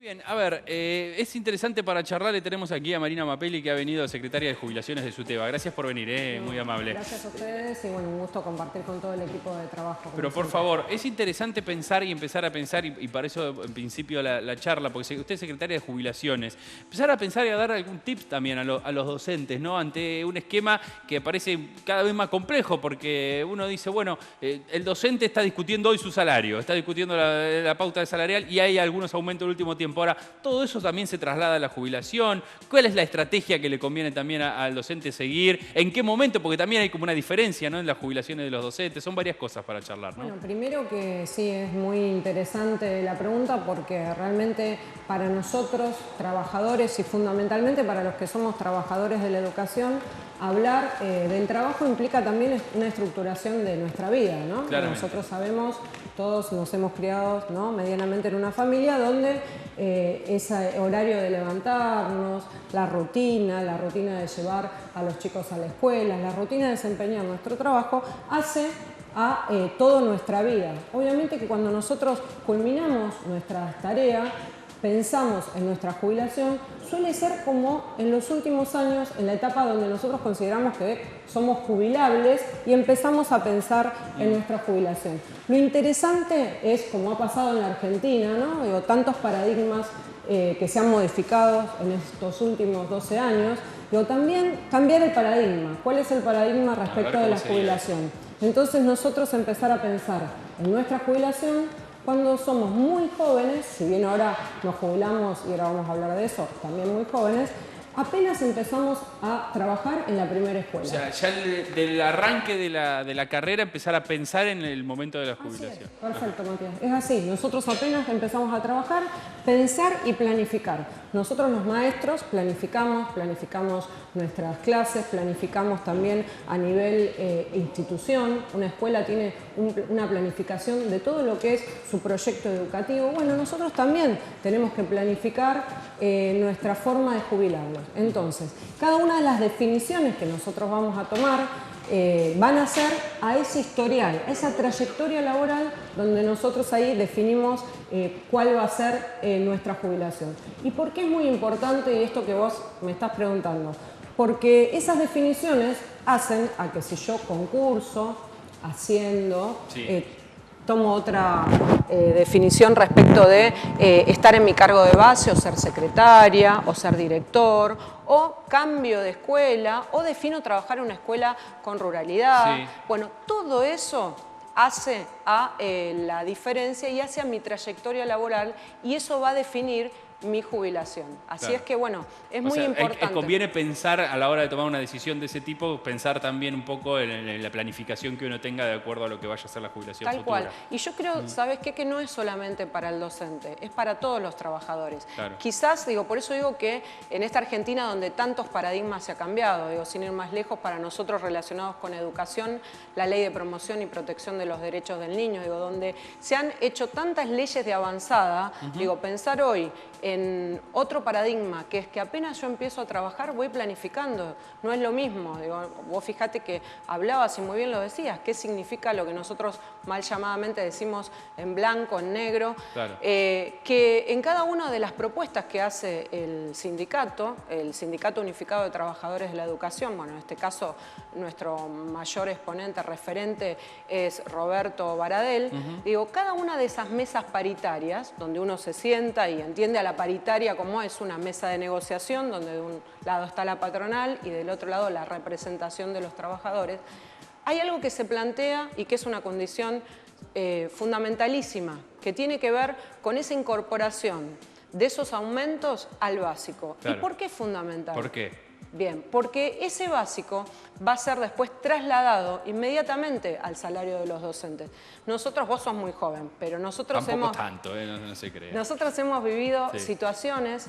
Bien, a ver, es interesante para charlar. Le tenemos aquí a Marina Mapelli, que ha venido, secretaria de Jubilaciones de SUTEBA. Gracias por venir, muy amable. Gracias a ustedes y bueno, un gusto compartir con todo el equipo de trabajo. Pero por favor, es interesante pensar y empezar a pensar, y para eso en principio la charla, porque usted es secretaria de Jubilaciones, empezar a pensar y a dar algún tips también a los docentes, ¿no? Ante un esquema que parece cada vez más complejo, porque uno dice, bueno, el docente está discutiendo hoy su salario, está discutiendo la pauta salarial y hay algunos aumentos en el último tiempo. Ahora, todo eso también se traslada a la jubilación. ¿Cuál es la estrategia que le conviene también al docente seguir? ¿En qué momento? Porque también hay como una diferencia, ¿no?, en las jubilaciones de los docentes. Son varias cosas para charlar, ¿no? Bueno, primero que sí, es muy interesante la pregunta porque realmente para nosotros, trabajadores y fundamentalmente para los que somos trabajadores de la educación, hablar del trabajo implica también una estructuración de nuestra vida, ¿no? Nosotros sabemos, todos nos hemos criado, ¿no?, medianamente en una familia donde ese horario de levantarnos, la rutina de llevar a los chicos a la escuela, la rutina de desempeñar nuestro trabajo, hace a toda nuestra vida. Obviamente que cuando nosotros culminamos nuestras tareas, pensamos en nuestra jubilación, suele ser como en los últimos años, en la etapa donde nosotros consideramos que somos jubilables y empezamos a pensar en nuestra jubilación. Lo interesante es, como ha pasado en la Argentina, ¿no?, digo, tantos paradigmas que se han modificado en estos últimos 12 años, digo, también cambiar el paradigma. ¿Cuál es el paradigma respecto de la jubilación? Entonces nosotros empezar a pensar en nuestra jubilación cuando somos muy jóvenes, si bien ahora nos jubilamos y ahora vamos a hablar de eso, también muy jóvenes, apenas empezamos a trabajar en la primera escuela. O sea, ya del arranque de la carrera empezar a pensar en el momento de la jubilación. Perfecto, Matías. Es así, nosotros apenas empezamos a trabajar, pensar y planificar. Nosotros los maestros planificamos nuestras clases, planificamos también a nivel institución. Una escuela tiene una planificación de todo lo que es su proyecto educativo. Bueno, nosotros también tenemos que planificar nuestra forma de jubilarnos. Entonces, cada una de las definiciones que nosotros vamos a tomar van a ser a ese historial, a esa trayectoria laboral donde nosotros ahí definimos cuál va a ser nuestra jubilación. ¿Y por qué es muy importante y esto que vos me estás preguntando? Porque esas definiciones hacen a que si yo concurso, asciendo, tomo otra definición respecto de estar en mi cargo de base o ser secretaria o ser director, o cambio de escuela, o defino trabajar en una escuela con ruralidad. Bueno, todo eso hace a la diferencia y hace a mi trayectoria laboral, y eso va a definir mi jubilación. Así es que, bueno, es muy importante. Conviene pensar a la hora de tomar una decisión de ese tipo, pensar también un poco en la planificación que uno tenga de acuerdo a lo que vaya a ser la jubilación futura. Tal cual. Y yo creo, ¿sabes qué? Que no es solamente para el docente, es para todos los trabajadores. Quizás, digo, por eso digo que en esta Argentina donde tantos paradigmas se ha cambiado, digo, sin ir más lejos, para nosotros relacionados con educación, la Ley de Promoción y Protección de los Derechos del Niño, digo, donde se han hecho tantas leyes de avanzada, digo, pensar hoy en otro paradigma, que es que apenas yo empiezo a trabajar voy planificando. No es lo mismo. Digo, vos fíjate que hablabas y muy bien lo decías, qué significa lo que nosotros mal llamadamente decimos en blanco, en negro, que en cada una de las propuestas que hace el Sindicato Unificado de Trabajadores de la Educación, bueno, en este caso nuestro mayor exponente, referente, es Roberto Baradel, digo, cada una de esas mesas paritarias, donde uno se sienta y entiende a la paritaria como es una mesa de negociación, donde de un lado está la patronal y del otro lado la representación de los trabajadores, hay algo que se plantea y que es una condición fundamentalísima, que tiene que ver con esa incorporación de esos aumentos al básico. ¿Y por qué es fundamental? ¿Por qué? Bien, porque ese básico va a ser después trasladado inmediatamente al salario de los docentes. Nosotros, vos sos muy joven, pero nosotros Tampoco tanto, no se cree. Nosotros hemos vivido situaciones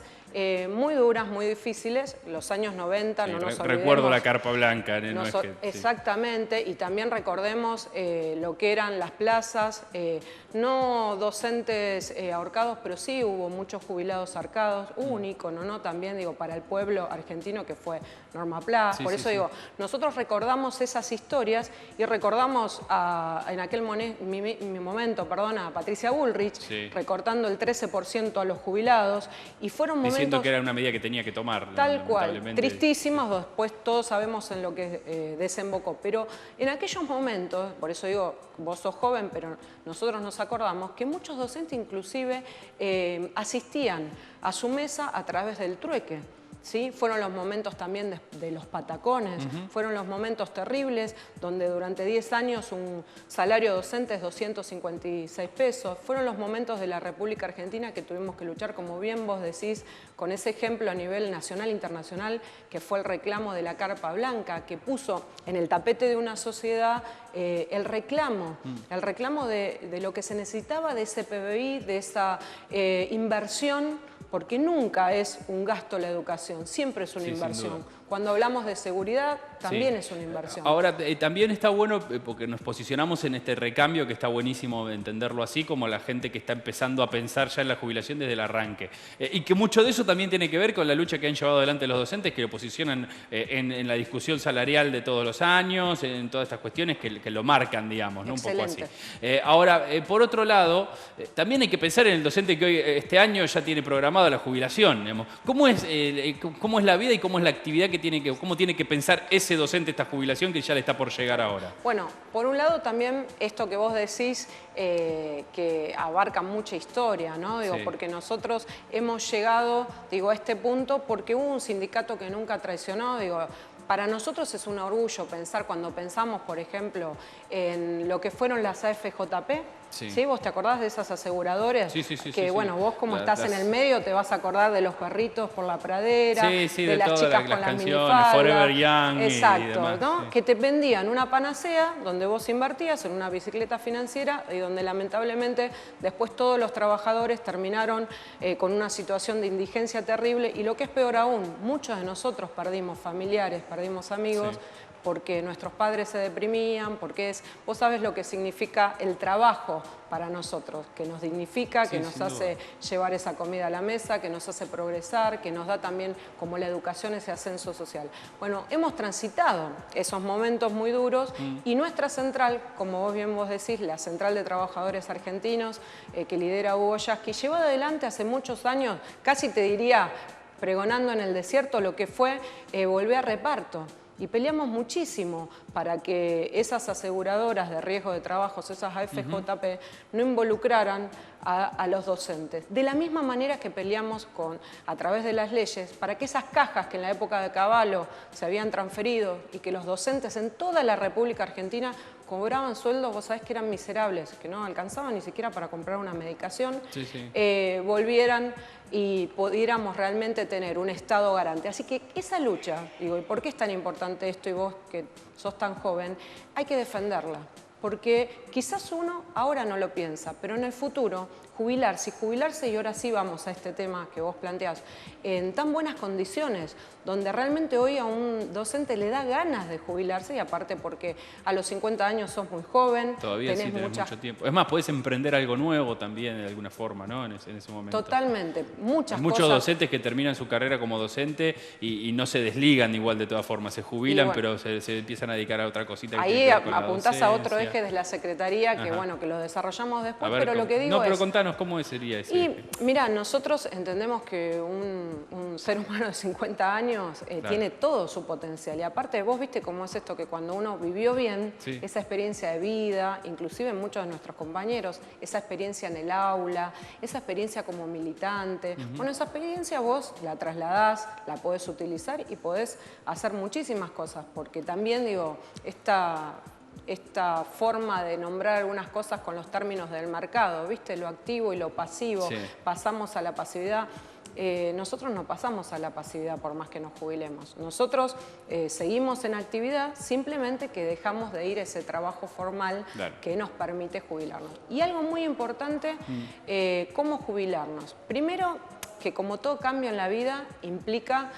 muy duras, muy difíciles, los años 90, Sí, no nos olvidemos. recuerdo la carpa blanca. No es que, sí. Exactamente, y también recordemos lo que eran las plazas, no docentes ahorcados, pero sí hubo muchos jubilados ahorcados, hubo un ícono, ¿no? También digo, para el pueblo argentino que fue Norma Pla, por eso digo, nosotros recordamos esas historias y recordamos en aquel momento, a Patricia Bullrich, recortando el 13% a los jubilados, y fueron momentos... Diciendo que era una medida que tenía que tomar. Tal cual, tristísimos, después todos sabemos en lo que desembocó, pero en aquellos momentos, por eso digo, vos sos joven, pero nosotros nos acordamos que muchos docentes inclusive asistían a su mesa a través del trueque. ¿Sí? Fueron los momentos también de los patacones, fueron los momentos terribles donde durante 10 años un salario docente es 256 pesos, fueron los momentos de la República Argentina que tuvimos que luchar, como bien vos decís, con ese ejemplo a nivel nacional e internacional que fue el reclamo de la carpa blanca, que puso en el tapete de una sociedad el reclamo de lo que se necesitaba de ese PBI, de esa inversión, porque nunca es un gasto la educación, siempre es una inversión. Cuando hablamos de seguridad, también es una inversión. Ahora, también está bueno, porque nos posicionamos en este recambio, que está buenísimo entenderlo así, como la gente que está empezando a pensar ya en la jubilación desde el arranque. Y que mucho de eso también tiene que ver con la lucha que han llevado adelante los docentes, que lo posicionan en la discusión salarial de todos los años, en todas estas cuestiones que lo marcan, digamos, ¿no? Un poco así. Ahora, por otro lado, también hay que pensar en el docente que hoy, este año, ya tiene programada la jubilación, digamos. ¿Cómo es la vida y cómo es la actividad cómo tiene que pensar ese docente esta jubilación que ya le está por llegar ahora? Bueno, por un lado también esto que vos decís que abarca mucha historia, ¿no? Digo, porque nosotros hemos llegado, digo, a este punto porque hubo un sindicato que nunca traicionó, digo. Para nosotros es un orgullo pensar, cuando pensamos, por ejemplo, en lo que fueron las AFJP, ¿sí? ¿Vos te acordás de esas aseguradoras? Bueno, vos como estás en el medio te vas a acordar de los perritos por la pradera, de las chicas con las minifaldas. Forever Young. Exacto, y demás, ¿no? Que te vendían una panacea donde vos invertías en una bicicleta financiera y donde lamentablemente después todos los trabajadores terminaron con una situación de indigencia terrible y lo que es peor aún, muchos de nosotros perdimos familiares, perdimos amigos, porque nuestros padres se deprimían, porque vos sabés lo que significa el trabajo para nosotros, que nos dignifica, que nos hace llevar esa comida a la mesa, que nos hace progresar, que nos da también, como la educación, ese ascenso social. Bueno, hemos transitado esos momentos muy duros y nuestra central, como vos decís, la Central de Trabajadores Argentinos, que lidera Hugo Yasky, llevó adelante hace muchos años, casi te diría, pregonando en el desierto, lo que fue volver a reparto. Y peleamos muchísimo para que esas aseguradoras de riesgo de trabajos, esas AFJP, no involucraran a los docentes. De la misma manera que peleamos a través de las leyes para que esas cajas que en la época de Cavallo se habían transferido y que los docentes en toda la República Argentina cobraban sueldos, vos sabés que eran miserables, que no alcanzaban ni siquiera para comprar una medicación, volvieran y pudiéramos realmente tener un Estado garante. Así que esa lucha, digo, ¿y por qué es tan importante esto? Y vos que sos tan joven, hay que defenderla. Porque quizás uno ahora no lo piensa, pero en el futuro jubilarse, y ahora sí vamos a este tema que vos planteás, en tan buenas condiciones, donde realmente hoy a un docente le da ganas de jubilarse, y aparte porque a los 50 años sos muy joven. Todavía tenés mucho tiempo. Es más, podés emprender algo nuevo también de alguna forma, ¿no? En ese momento. Totalmente, muchos docentes que terminan su carrera como docente y no se desligan igual de todas formas, se jubilan, pero se empiezan a dedicar a otra cosita. Ahí apuntás a otro eje de la Secretaría, que bueno, que lo desarrollamos después, pero lo que digo pero contanos cómo sería ese eje. Mirá, nosotros entendemos que un ser humano de 50 años tiene todo su potencial. Y aparte, vos viste cómo es esto, que cuando uno vivió bien, esa experiencia de vida, inclusive muchos de nuestros compañeros, esa experiencia en el aula, esa experiencia como militante, bueno, esa experiencia vos la trasladás, la podés utilizar y podés hacer muchísimas cosas, porque también, digo, esta forma de nombrar algunas cosas con los términos del mercado, ¿viste? Lo activo y lo pasivo, pasamos a la pasividad. Nosotros no pasamos a la pasividad por más que nos jubilemos. Nosotros seguimos en actividad, simplemente que dejamos de ir a ese trabajo formal que nos permite jubilarnos. Y algo muy importante, ¿cómo jubilarnos? Primero, que como todo cambio en la vida implica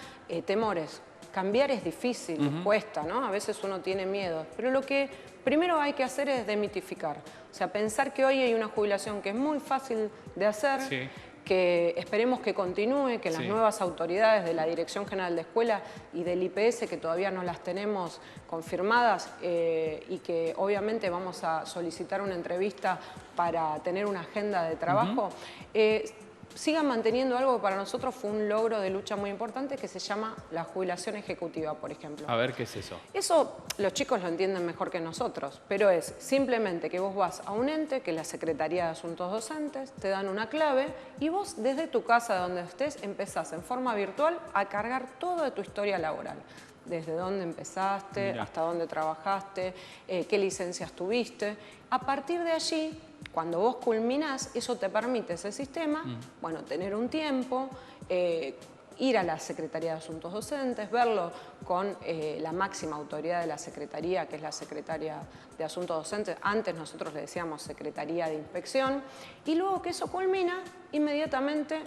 temores. Cambiar es difícil, cuesta, ¿no? A veces uno tiene miedo, pero lo que primero hay que hacer es demitificar. O sea, pensar que hoy hay una jubilación que es muy fácil de hacer, Sí. que esperemos que continúe, que las nuevas autoridades de la Dirección General de Escuela y del IPS, que todavía no las tenemos confirmadas y que obviamente vamos a solicitar una entrevista para tener una agenda de trabajo, sigan manteniendo algo que para nosotros fue un logro de lucha muy importante, que se llama la jubilación ejecutiva, por ejemplo. A ver, ¿qué es eso? Eso los chicos lo entienden mejor que nosotros, pero es simplemente que vos vas a un ente, que es la Secretaría de Asuntos Docentes, te dan una clave y vos desde tu casa, donde estés, empezás en forma virtual a cargar todo de tu historia laboral. Desde dónde empezaste, hasta dónde trabajaste, qué licencias tuviste. A partir de allí, cuando vos culminás, eso te permite, ese sistema, bueno, tener un tiempo, ir a la Secretaría de Asuntos Docentes, verlo con la máxima autoridad de la Secretaría, que es la Secretaria de Asuntos Docentes. Antes nosotros le decíamos Secretaría de Inspección. Y luego que eso culmina, inmediatamente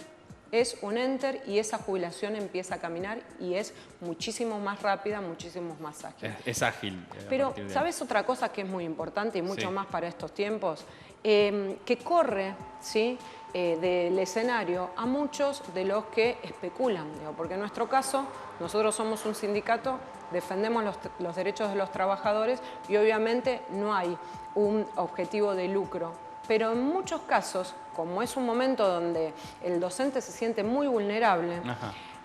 es un enter y esa jubilación empieza a caminar y es muchísimo más rápida, muchísimo más ágil. Es ágil. Pero, ¿sabes otra cosa que es muy importante y mucho más para estos tiempos? Que corre, ¿sí?, del escenario a muchos de los que especulan, digo, porque en nuestro caso nosotros somos un sindicato, defendemos los derechos de los trabajadores y obviamente no hay un objetivo de lucro. Pero en muchos casos, como es un momento donde el docente se siente muy vulnerable,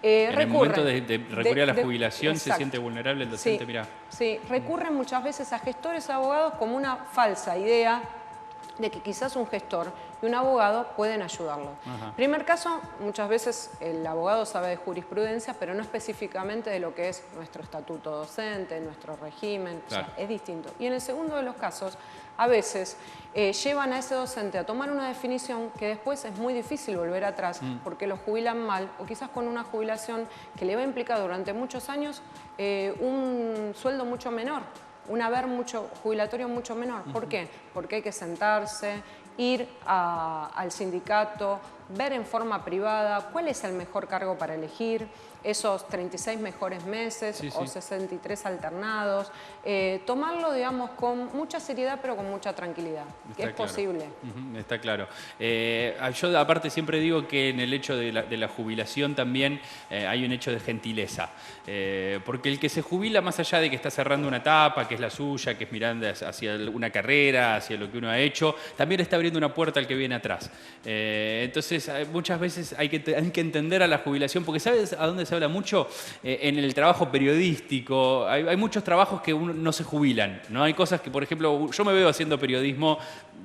en el momento de recurrir a la jubilación se siente vulnerable el docente, sí, mirá. Sí, recurren muchas veces a gestores abogados como una falsa idea de que quizás un gestor y un abogado pueden ayudarlo. Primer caso, muchas veces el abogado sabe de jurisprudencia, pero no específicamente de lo que es nuestro estatuto docente, nuestro régimen, Claro. o sea, es distinto. Y en el segundo de los casos, a veces llevan a ese docente a tomar una definición que después es muy difícil volver atrás porque lo jubilan mal o quizás con una jubilación que le va a implicar durante muchos años un sueldo mucho menor, un haber jubilatorio mucho menor. ¿Por qué? Porque hay que sentarse, ir al sindicato, ver en forma privada cuál es el mejor cargo para elegir, esos 36 mejores meses o 63 alternados, tomarlo, digamos, con mucha seriedad pero con mucha tranquilidad, que es posible. Está claro. Yo aparte siempre digo que en el hecho de la jubilación también hay un hecho de gentileza, porque el que se jubila, más allá de que está cerrando una etapa, que es la suya, que es mirando hacia una carrera, hacia lo que uno ha hecho, también está abriendo una puerta al que viene atrás. Entonces, muchas veces hay que entender a la jubilación, porque ¿sabes a dónde se habla mucho? En el trabajo periodístico. Hay muchos trabajos que no se jubilan, ¿no? Hay cosas que, por ejemplo, yo me veo haciendo periodismo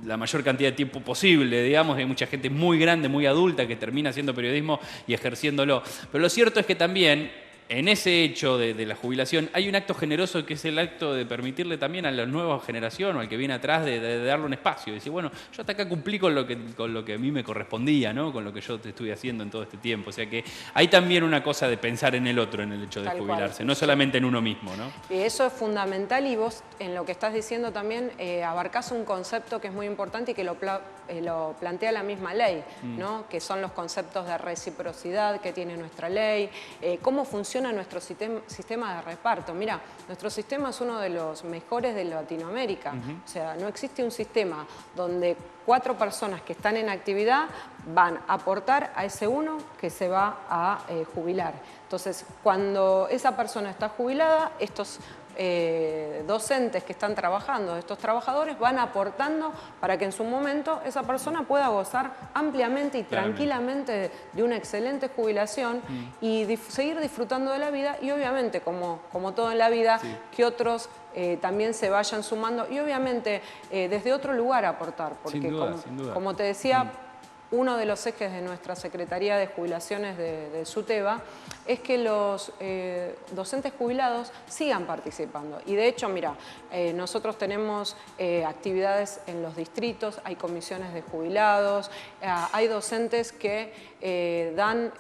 la mayor cantidad de tiempo posible, digamos. Hay mucha gente muy grande, muy adulta que termina haciendo periodismo y ejerciéndolo. Pero lo cierto es que también en ese hecho de la jubilación hay un acto generoso que es el acto de permitirle también a la nueva generación o al que viene atrás de darle un espacio. Y decir, bueno, yo hasta acá cumplí con lo que a mí me correspondía, ¿no? Con lo que yo te estuve haciendo en todo este tiempo. O sea que hay también una cosa de pensar en el otro en el hecho de jubilarse, no solamente en uno mismo, ¿no? Y eso es fundamental y vos en lo que estás diciendo también abarcás un concepto que es muy importante y que lo plantea la misma ley, ¿no? Que son los conceptos de reciprocidad que tiene nuestra ley, cómo funciona nuestro sistema de reparto. Mira, nuestro sistema es uno de los mejores de Latinoamérica. O sea, no existe un sistema donde 4 personas que están en actividad van a aportar a ese uno que se va a jubilar. Entonces, cuando esa persona está jubilada, estos docentes que están trabajando, estos trabajadores, van aportando para que en su momento esa persona pueda gozar ampliamente y tranquilamente de una excelente jubilación y seguir disfrutando de la vida y obviamente, como todo en la vida, que otros también se vayan sumando y obviamente desde otro lugar aportar, porque sin duda. como te decía, uno de los ejes de nuestra Secretaría de Jubilaciones de SUTEBA es que los docentes jubilados sigan participando. Y de hecho, mira, nosotros tenemos actividades en los distritos, hay comisiones de jubilados, hay docentes que dan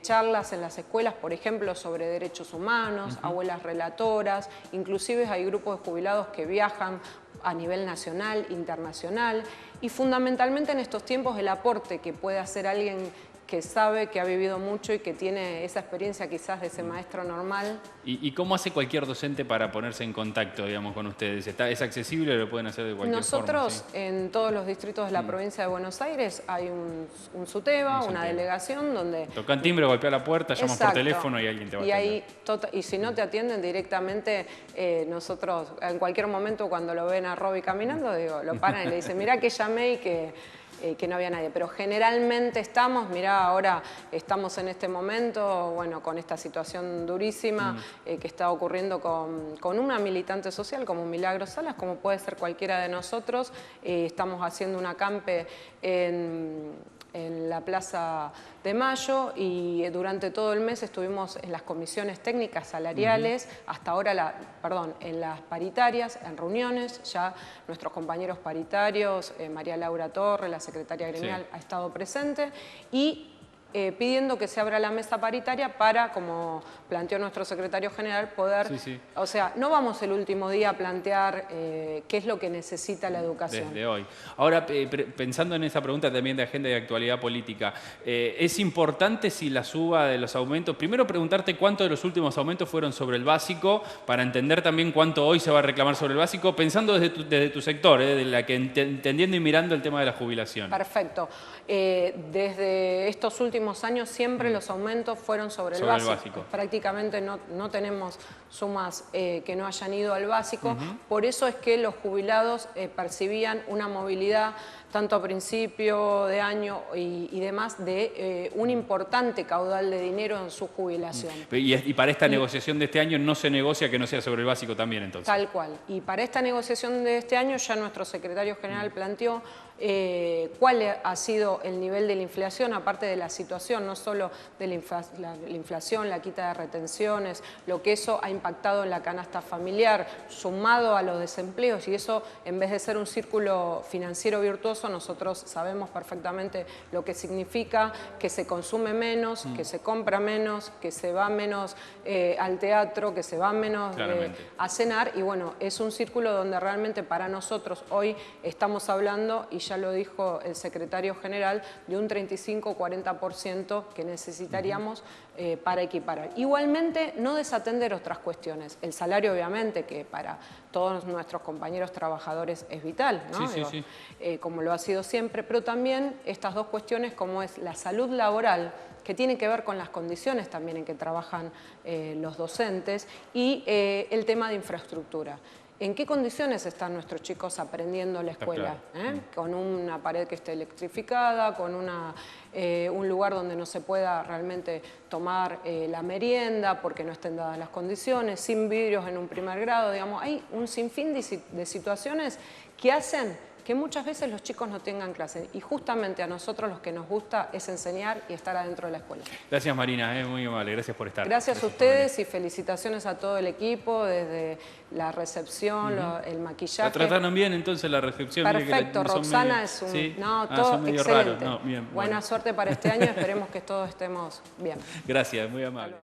charlas en las escuelas, por ejemplo, sobre derechos humanos, abuelas relatoras, inclusive hay grupos de jubilados que viajan a nivel nacional, internacional, y fundamentalmente en estos tiempos el aporte que puede hacer alguien que sabe, que ha vivido mucho y que tiene esa experiencia quizás de ese maestro normal. ¿Y cómo hace cualquier docente para ponerse en contacto, digamos, con ustedes? ¿Es accesible o lo pueden hacer de cualquier forma? Nosotros, en todos los distritos de la provincia de Buenos Aires, hay un SUTEBA, una delegación donde... Tocan timbre, golpea la puerta, llaman por teléfono y alguien te va a atender. Y si no te atienden directamente, nosotros en cualquier momento cuando lo ven a Robbie caminando, digo, lo paran y le dicen, mirá que llamé y que no había nadie. Pero generalmente mirá, ahora estamos en este momento, bueno, con esta situación durísima que está ocurriendo con una militante social como Milagros Salas, como puede ser cualquiera de nosotros. Estamos haciendo un acampe en la Plaza de Mayo y durante todo el mes estuvimos en las comisiones técnicas salariales, hasta ahora, en las paritarias, en reuniones, ya nuestros compañeros paritarios, María Laura Torre, la secretaria gremial, ha estado presente y pidiendo que se abra la mesa paritaria para, como planteó nuestro secretario general, poder... O sea, no vamos el último día a plantear qué es lo que necesita la educación. Desde hoy. Ahora, pensando en esa pregunta también de agenda y actualidad política, ¿es importante si la suba de los aumentos? Primero preguntarte cuántos de los últimos aumentos fueron sobre el básico, para entender también cuánto hoy se va a reclamar sobre el básico, pensando desde tu sector, de la que entendiendo y mirando el tema de la jubilación. Perfecto. Desde estos últimos años siempre los aumentos fueron sobre el básico. Prácticamente no tenemos sumas que no hayan ido al básico. Por eso es que los jubilados percibían una movilidad tanto a principio de año y demás, de un importante caudal de dinero en su jubilación. Y para esta negociación de este año no se negocia que no sea sobre el básico también, entonces. Tal cual. Y para esta negociación de este año ya nuestro secretario general planteó cuál ha sido el nivel de la inflación, aparte de la situación, no solo de la inflación, la quita de retenciones, lo que eso ha impactado en la canasta familiar, sumado a los desempleos, y eso, en vez de ser un círculo financiero virtuoso, nosotros sabemos perfectamente lo que significa que se consume menos, que se compra menos, que se va menos al teatro, que se va menos a cenar, y bueno, es un círculo donde realmente para nosotros hoy estamos hablando, y ya lo dijo el secretario general, de un 35-40% que necesitaríamos para equiparar. Igualmente, no desatender otras cuestiones. El salario, obviamente, que para todos nuestros compañeros trabajadores es vital, ¿no? Como lo ha sido siempre, pero también estas dos cuestiones, como es la salud laboral, que tiene que ver con las condiciones también en que trabajan los docentes, y el tema de infraestructura. ¿En qué condiciones están nuestros chicos aprendiendo la escuela? Con una pared que esté electrificada, con un lugar donde no se pueda realmente tomar la merienda porque no estén dadas las condiciones, sin vidrios en un primer grado, digamos. Hay un sinfín de situaciones que hacen que muchas veces los chicos no tengan clases, y justamente a nosotros los que nos gusta es enseñar y estar adentro de la escuela. Gracias, Marina, muy amable, gracias por estar. Gracias a ustedes y felicitaciones a todo el equipo, desde la recepción, el maquillaje. ¿La trataron bien entonces la recepción? Perfecto, Roxana es un... ¿Sí? No, todo excelente. Bien, Buena suerte para este año, esperemos que todos estemos bien. Gracias, muy amable.